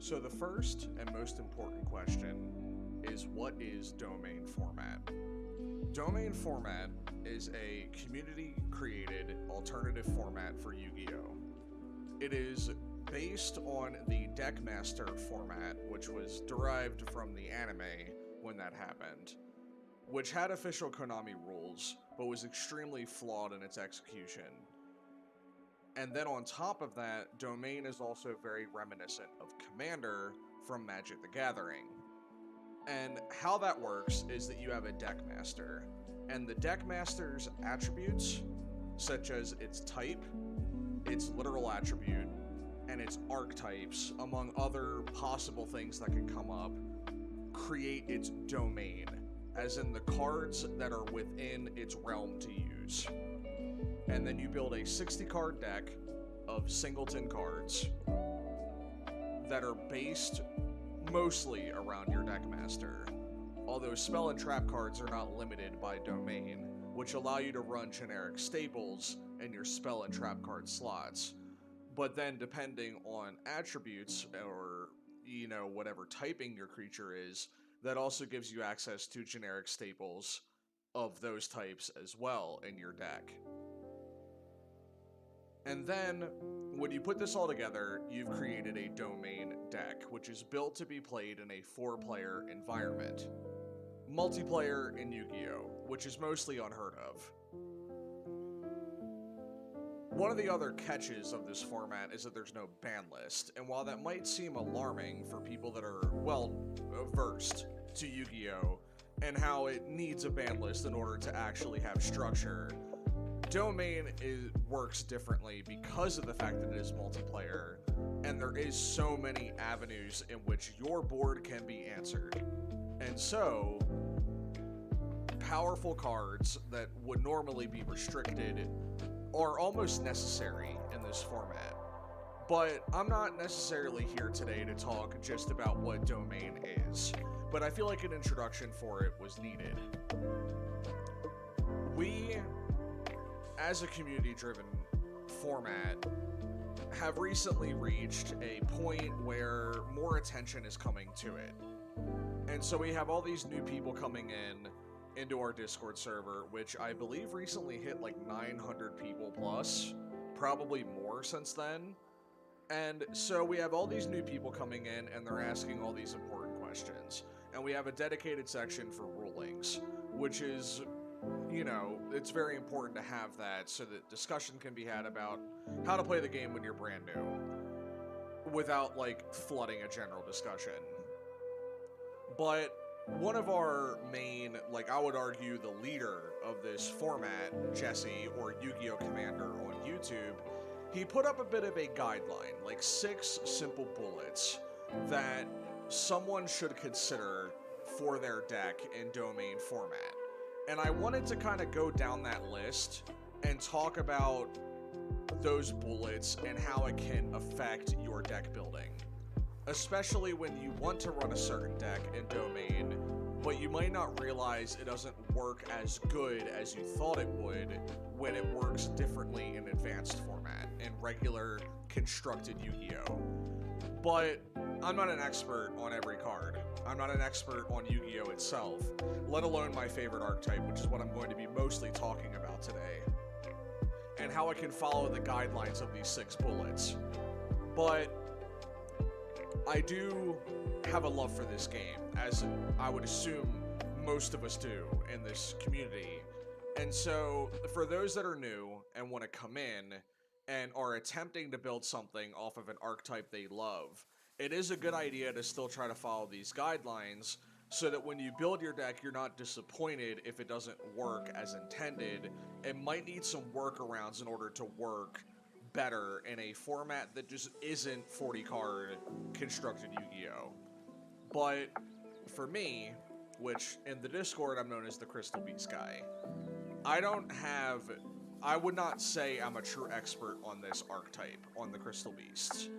So the first and most important question is, what is domain format? Domain format is a community-created alternative format for Yu-Gi-Oh! It is based on the Deckmaster format, which was derived from the anime when that happened, which had official Konami rules, but was extremely flawed in its execution. And then on top of that, Domain is also very reminiscent of Commander from Magic the Gathering. And how that works is that you have a Deckmaster, and the Deckmaster's attributes, such as its type, its literal attribute, and its archetypes, among other possible things that can come up, create its domain, as in the cards that are within its realm to use. And then you build a 60-card deck of Singleton cards that are based mostly around your Deckmaster, although spell and trap cards are not limited by domain, which allow you to run generic staples in your spell and trap card slots. But then depending on attributes or, whatever typing your creature is, that also gives you access to generic staples of those types as well in your deck. And then, when you put this all together, you've created a domain deck, which is built to be played in a 4-player environment. Multiplayer in Yu-Gi-Oh!, which is mostly unheard of. One of the other catches of this format is that there's no ban list, and while that might seem alarming for people that are, versed to Yu-Gi-Oh! And how it needs a ban list in order to actually have structure, Domain works differently because of the fact that it is multiplayer, and there is so many avenues in which your board can be answered. And so, powerful cards that would normally be restricted are almost necessary in this format. But I'm not necessarily here today to talk just about what Domain is, but I feel like an introduction for it was needed. We, as a community-driven format, have recently reached a point where more attention is coming to it. And so we have all these new people coming into our Discord server, which I believe recently hit like 900 people plus, probably more since then. And so we have all these new people coming in, and they're asking all these important questions. And we have a dedicated section for rulings, which is, it's very important to have that so that discussion can be had about how to play the game when you're brand new, without, flooding a general discussion. But one of our main, I would argue the leader of this format, Jesse, or Yu-Gi-Oh! Commander on YouTube, he put up a bit of a guideline, 6 simple bullets that someone should consider for their deck in domain format. And I wanted to kind of go down that list and talk about those bullets and how it can affect your deck building. Especially when you want to run a certain deck in domain, but you might not realize it doesn't work as good as you thought it would when it works differently in advanced format, in regular constructed Yu-Gi-Oh! But I'm not an expert on every card. I'm not an expert on Yu-Gi-Oh! Itself, let alone my favorite archetype, which is what I'm going to be mostly talking about today, and how I can follow the guidelines of these 6 bullets. But I do have a love for this game, as I would assume most of us do in this community. And so, for those that are new and want to come in and are attempting to build something off of an archetype they love, it is a good idea to still try to follow these guidelines so that when you build your deck, you're not disappointed if it doesn't work as intended. It might need some workarounds in order to work better in a format that just isn't 40-card constructed Yu-Gi-Oh! But for me, which in the Discord I'm known as the Crystal Beast guy, I would not say I'm a true expert on this archetype, on the Crystal Beasts.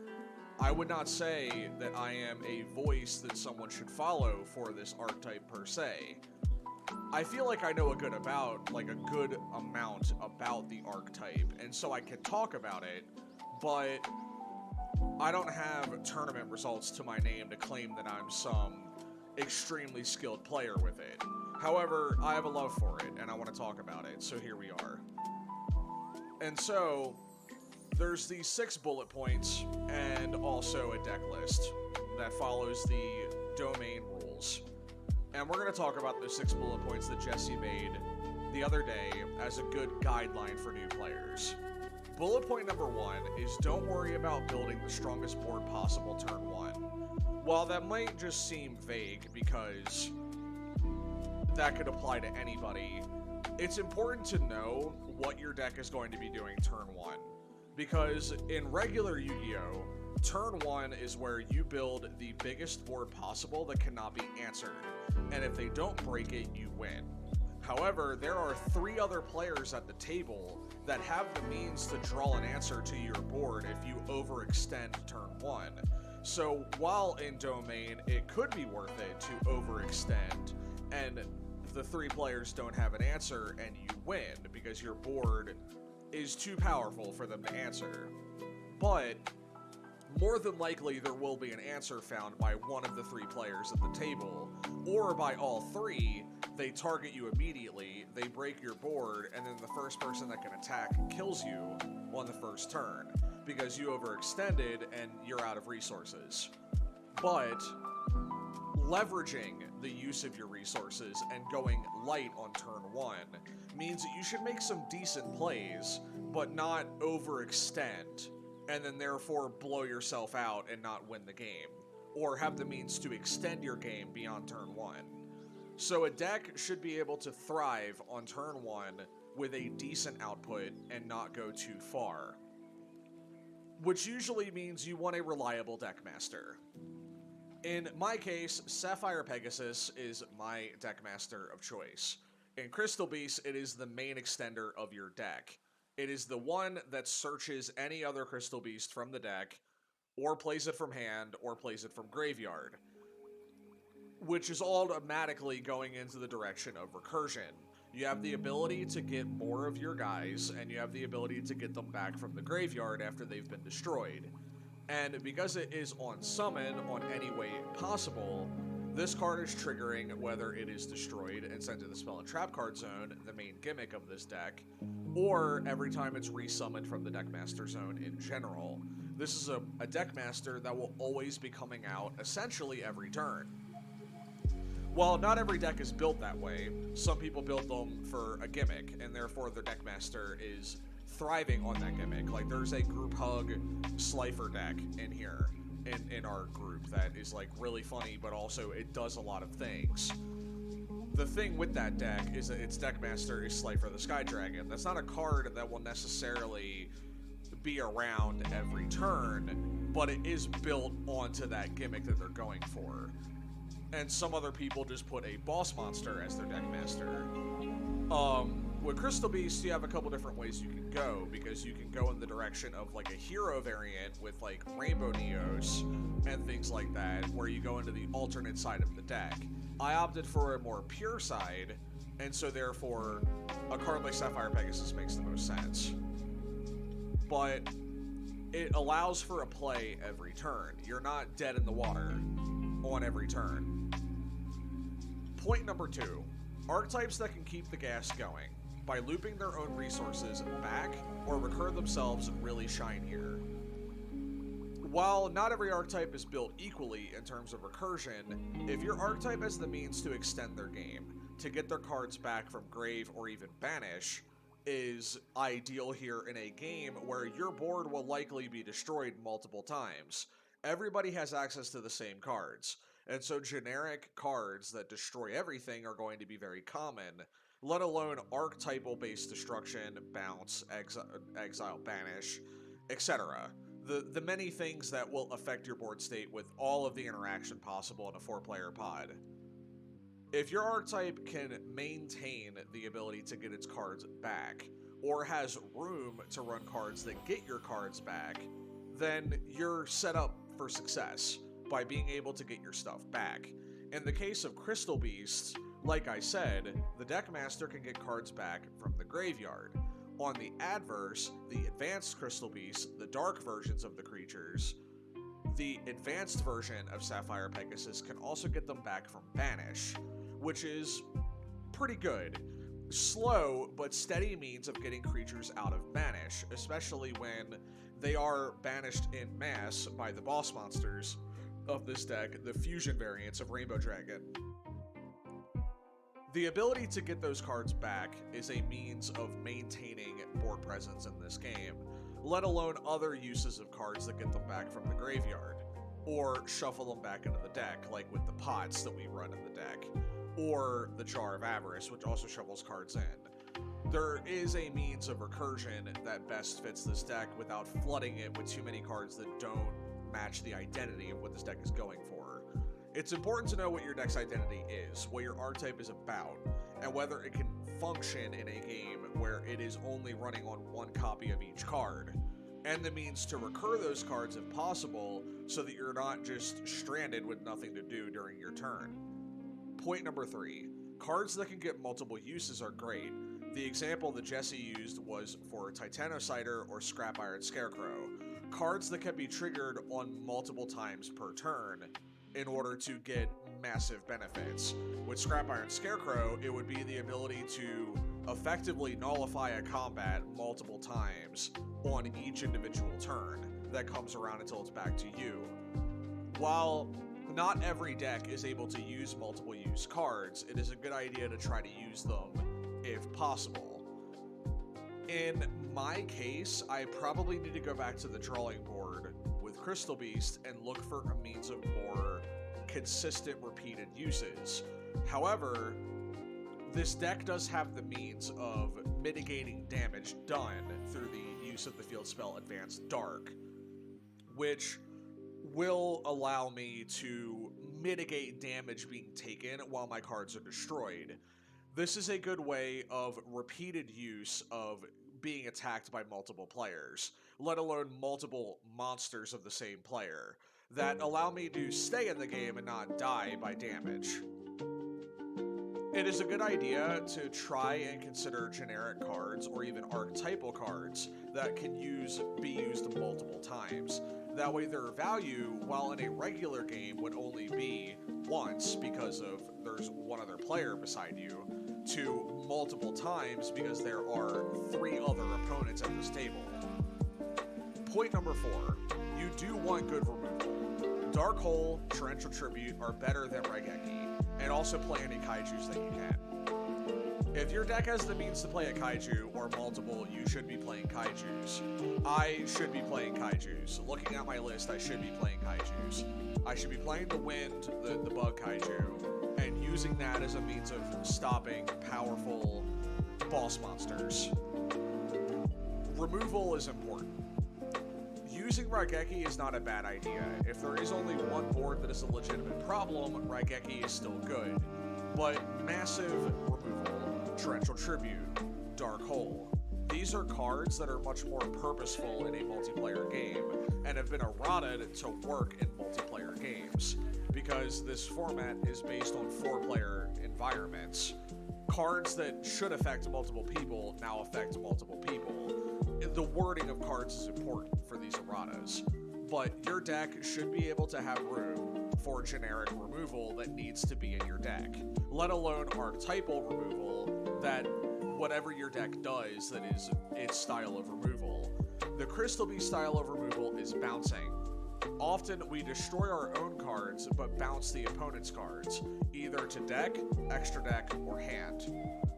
I would not say that I am a voice that someone should follow for this archetype per se. I feel like I know a good amount about the archetype, and so I can talk about it, but I don't have tournament results to my name to claim that I'm some extremely skilled player with it. However, I have a love for it, and I want to talk about it, so here we are. And so, there's these 6 bullet points, and also a deck list that follows the domain rules. And we're going to talk about the 6 bullet points that Jesse made the other day as a good guideline for new players. Bullet point number 1 is don't worry about building the strongest board possible turn 1. While that might just seem vague because that could apply to anybody, it's important to know what your deck is going to be doing turn 1. Because in regular Yu-Gi-Oh!, turn 1 is where you build the biggest board possible that cannot be answered, and if they don't break it, you win. However, there are 3 other players at the table that have the means to draw an answer to your board if you overextend turn 1. So while in Domain, it could be worth it to overextend, and the 3 players don't have an answer, and you win because your board is too powerful for them to answer. But more than likely, there will be an answer found by one of the 3 players at the table, or by all 3. They target you immediately, they break your board, and then the first person that can attack kills you on the first turn, because you overextended and you're out of resources. But leveraging the use of your resources and going light on turn 1 means that you should make some decent plays, but not overextend, and then therefore blow yourself out and not win the game, or have the means to extend your game beyond turn 1. So a deck should be able to thrive on turn 1 with a decent output and not go too far, which usually means you want a reliable Deckmaster. In my case, Sapphire Pegasus is my Deckmaster of choice. In Crystal Beast, it is the main extender of your deck. It is the one that searches any other Crystal Beast from the deck, or plays it from hand, or plays it from graveyard, which is automatically going into the direction of recursion. You have the ability to get more of your guys, and you have the ability to get them back from the graveyard after they've been destroyed. And because it is on summon on any way possible, this card is triggering whether it is destroyed and sent to the spell and trap card zone, the main gimmick of this deck, or every time it's resummoned from the Deckmaster zone in general. This is a Deckmaster that will always be coming out essentially every turn. While not every deck is built that way, some people build them for a gimmick, and therefore their Deckmaster is thriving on that gimmick. Like, there's a group hug Slifer deck in here, in our group, that is like really funny, but also it does a lot of things. The thing with that deck is that its Deckmaster is Slifer the Sky Dragon. That's not a card that will necessarily be around every turn, but it is built onto that gimmick that they're going for. And some other people just put a boss monster as their Deckmaster. With Crystal Beast, you have a couple different ways you can go, because you can go in the direction of like a hero variant with like Rainbow Neos and things like that, where you go into the alternate side of the deck. I opted for a more pure side, and so therefore a card like Sapphire Pegasus makes the most sense. But it allows for a play every turn. You're not dead in the water on every turn. Point number 2. Archetypes that can keep the gas going by looping their own resources back or recur themselves really shine here. While not every archetype is built equally in terms of recursion, if your archetype has the means to extend their game, to get their cards back from grave or even banish, is ideal here in a game where your board will likely be destroyed multiple times. Everybody has access to the same cards, and so generic cards that destroy everything are going to be very common, let alone archetypal based destruction, bounce, exile, banish, etc. The many things that will affect your board state with all of the interaction possible in a 4-player pod. If your archetype can maintain the ability to get its cards back, or has room to run cards that get your cards back, then you're set up for success by being able to get your stuff back. In the case of Crystal Beasts, like I said, the Deckmaster can get cards back from the graveyard. On the adverse, the advanced Crystal Beasts, the dark versions of the creatures, The advanced version of Sapphire Pegasus can also get them back from Banish, which is pretty good. Slow but steady means of getting creatures out of Banish, especially when they are banished in mass by the boss monsters of this deck, the fusion variants of Rainbow Dragon. The ability to get those cards back is a means of maintaining board presence in this game, let alone other uses of cards that get them back from the graveyard, or shuffle them back into the deck, like with the pots that we run in the deck, or the Jar of Avarice, which also shovels cards in. There is a means of recursion that best fits this deck without flooding it with too many cards that don't match the identity of what this deck is going for. It's important to know what your deck's identity is, what your archetype is about, and whether it can function in a game where it is only running on one copy of each card, and the means to recur those cards if possible so that you're not just stranded with nothing to do during your turn. Point number 3. Cards that can get multiple uses are great. The example that Jesse used was for Titanocyter or Scrap Iron Scarecrow, cards that can be triggered on multiple times per turn in order to get massive benefits. With Scrap Iron Scarecrow, it would be the ability to effectively nullify a combat multiple times on each individual turn that comes around until it's back to you. While not every deck is able to use multiple use cards, it is a good idea to try to use them if possible. In my case, I probably need to go back to the drawing board with Crystal Beast and look for a means of more consistent repeated uses. However, this deck does have the means of mitigating damage done through the use of the field spell Advanced Dark, which will allow me to mitigate damage being taken while my cards are destroyed. This is a good way of repeated use of being attacked by multiple players, let alone multiple monsters of the same player, that allow me to stay in the game and not die by damage. It is a good idea to try and consider generic cards or even archetypal cards that can be used multiple times. That way their value, while in a regular game would only be once because of there's one other player beside you, to multiple times because there are 3 other opponents at this table. Point number 4. You do want good removal. Dark Hole, Torrential Tribute are better than Raigeki, and also play any kaijus that you can. If your deck has the means to play a kaiju or multiple, you should be playing kaijus. I should be playing kaijus. Looking at my list, I should be playing kaijus. I should be playing the wind, the bug kaiju, and using that as a means of stopping powerful boss monsters. Removal is important. Using Raigeki is not a bad idea. If there is only one board that is a legitimate problem, Raigeki is still good. But massive removal, Torrential Tribute, Dark Hole, these are cards that are much more purposeful in a multiplayer game and have been errated to work in multiplayer games because this format is based on 4-player environments. Cards that should affect multiple people now affect multiple people. The wording of cards is important for these erratas, but your deck should be able to have room for generic removal that needs to be in your deck, let alone archetypal removal that whatever your deck does that is its style of removal. The Crystal Beast style of removal is bouncing. Often we destroy our own cards but bounce the opponent's cards, either to deck, extra deck, or hand,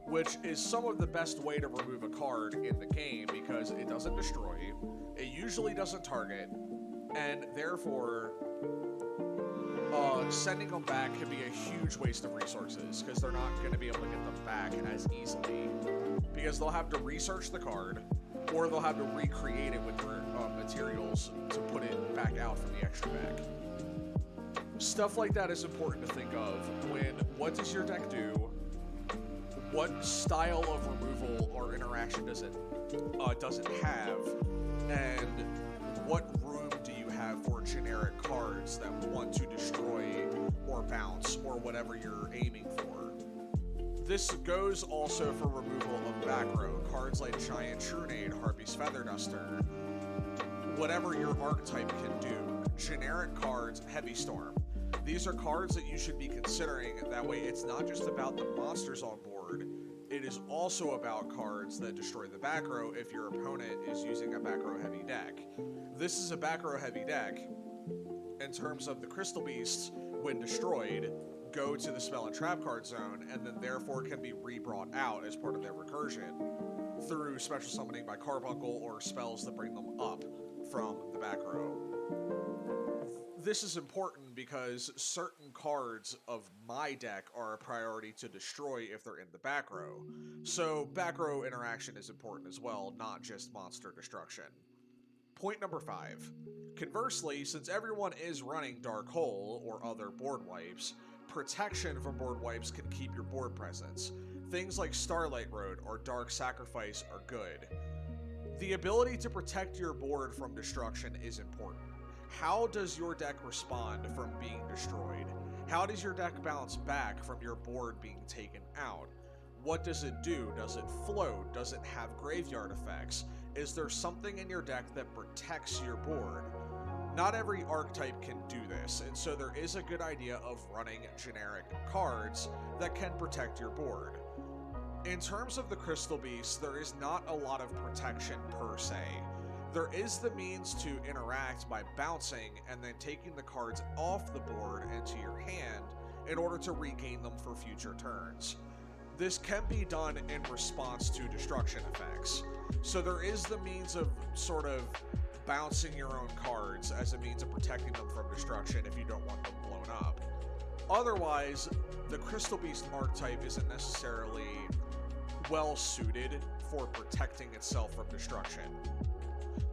which is some of the best way to remove a card in the game because it doesn't destroy, it usually doesn't target, and therefore sending them back can be a huge waste of resources because they're not going to be able to get them back as easily because they'll have to research the card or they'll have to recreate it with their materials to put it back out from the extra deck. Stuff like that is important to think of when what does your deck do, what style of removal or interaction does it have, and what room do you have for generic cards that want to destroy or bounce or whatever you're aiming for. This goes also for removal of back row, cards like Giant Trunade, Harpy's Feather Duster, whatever your archetype can do. Generic cards, Heavy Storm. These are cards that you should be considering. That way it's not just about the monsters on board, it is also about cards that destroy the back row if your opponent is using a back row heavy deck. This is a back row heavy deck. In terms of the Crystal Beasts, when destroyed, go to the spell and trap card zone, and then therefore can be re-brought out as part of their recursion through special summoning by Carbuncle or spells that bring them up from the back row. This is important because certain cards of my deck are a priority to destroy if they're in the back row. So back row interaction is important as well, not just monster destruction. Point number 5. Conversely, since everyone is running Dark Hole or other board wipes, protection from board wipes can keep your board presence. Things like Starlight Road or Dark Sacrifice are good. The ability to protect your board from destruction is important. How does your deck respond from being destroyed? How does your deck bounce back from your board being taken out? What does it do? Does it float? Does it have graveyard effects? Is there something in your deck that protects your board? Not every archetype can do this, and so there is a good idea of running generic cards that can protect your board. In terms of the Crystal Beast, there is not a lot of protection per se. There is the means to interact by bouncing and then taking the cards off the board into your hand in order to regain them for future turns. This can be done in response to destruction effects. So there is the means of sort of bouncing your own cards as a means of protecting them from destruction if you don't want them blown up. Otherwise, the Crystal Beast archetype isn't necessarily well suited for protecting itself from destruction.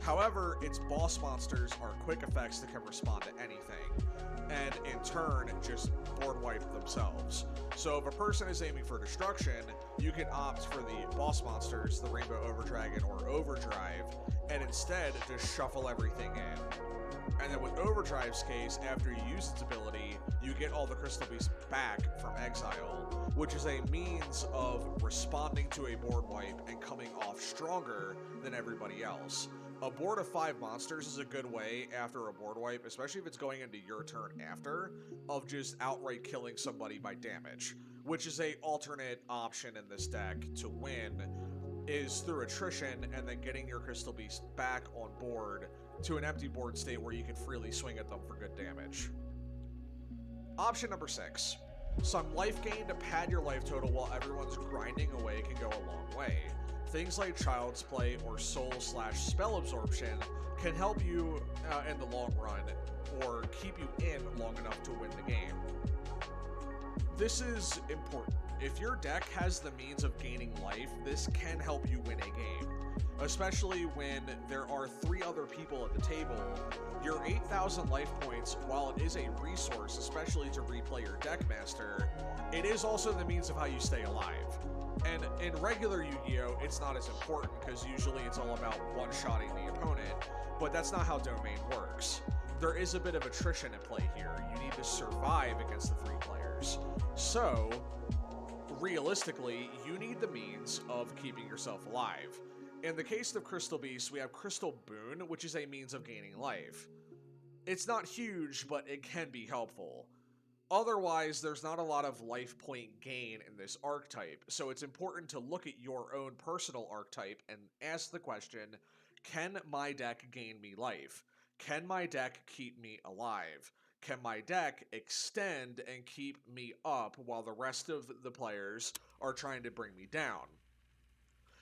However, its boss monsters are quick effects that can respond to anything, and in turn, just board wipe themselves. So if a person is aiming for destruction, you can opt for the boss monsters, the Rainbow Overdragon or Overdrive, and instead just shuffle everything in. And then with Overdrive's case, after you use its ability, you get all the Crystal Beasts back from exile, which is a means of responding to a board wipe and coming off stronger than everybody else. A board of 5 monsters is a good way after a board wipe, especially if it's going into your turn after, of just outright killing somebody by damage, which is a alternate option in this deck to win, is through attrition and then getting your Crystal Beast back on board to an empty board state where you can freely swing at them for good damage. Option number 6. Some life gain to pad your life total while everyone's grinding away can go a long way. Things like Child's Play or Soul/Spell Absorption can help you in the long run, or keep you in long enough to win the game. This is important. If your deck has the means of gaining life, this can help you win a game. Especially when there are 3 other people at the table, your 8,000 life points, while it is a resource, especially to replay your Deckmaster, it is also the means of how you stay alive. And in regular Yu-Gi-Oh, it's not as important because usually it's all about one-shotting the opponent, but that's not how Domain works. There is a bit of attrition at play here. You need to survive against the 3 players. So, realistically, you need the means of keeping yourself alive. In the case of Crystal Beast, we have Crystal Boon, which is a means of gaining life. It's not huge, but it can be helpful. Otherwise, there's not a lot of life point gain in this archetype, so it's important to look at your own personal archetype and ask the question, can my deck gain me life? Can my deck keep me alive? Can my deck extend and keep me up while the rest of the players are trying to bring me down?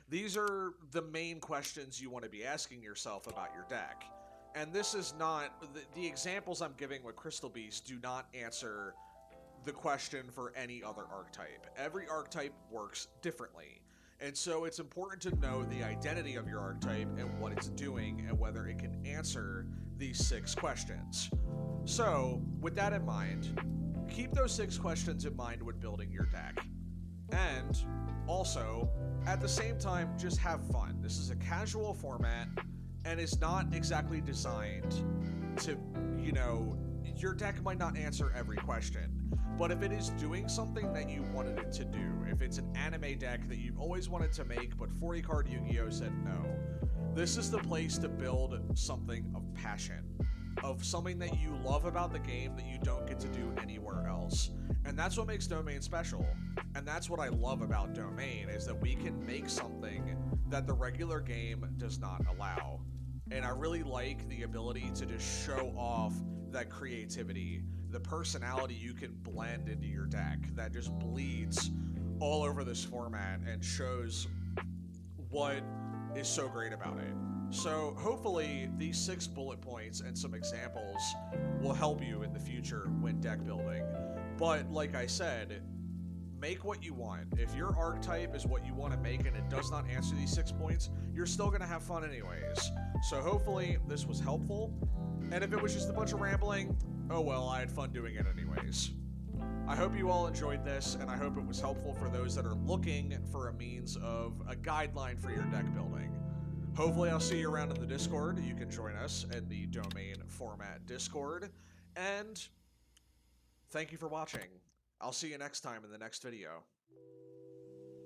These are the main questions you want to be asking yourself about your deck. And this is not, the examples I'm giving with Crystal Beast do not answer the question for any other archetype. Every archetype works differently. And so it's important to know the identity of your archetype and what it's doing and whether it can answer these 6 questions. So, with that in mind, keep those 6 questions in mind when building your deck. And also, at the same time, just have fun. This is a casual format and is not exactly designed to, your deck might not answer every question. But if it is doing something that you wanted it to do, if it's an anime deck that you've always wanted to make but 40-card Yu-Gi-Oh! Said no, This is the place to build something of passion, of something that you love about the game that you don't get to do anywhere else. And that's what makes Domain special. And that's what I love about Domain, is that we can make something that the regular game does not allow. And I really like the ability to just show off that creativity, the personality you can blend into your deck that just bleeds all over this format and shows what is so great about it. So hopefully these 6 bullet points and some examples will help you in the future when deck building. But like I said, make what you want. If your archetype is what you want to make and it does not answer these 6 points, you're still going to have fun anyways. So hopefully this was helpful. And if it was just a bunch of rambling, oh well, I had fun doing it anyways. I hope you all enjoyed this, and I hope it was helpful for those that are looking for a means of a guideline for your deck building. Hopefully I'll see you around in the Discord. You can join us in the Domain Format Discord. And thank you for watching. I'll see you next time in the next video.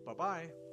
Bye-bye.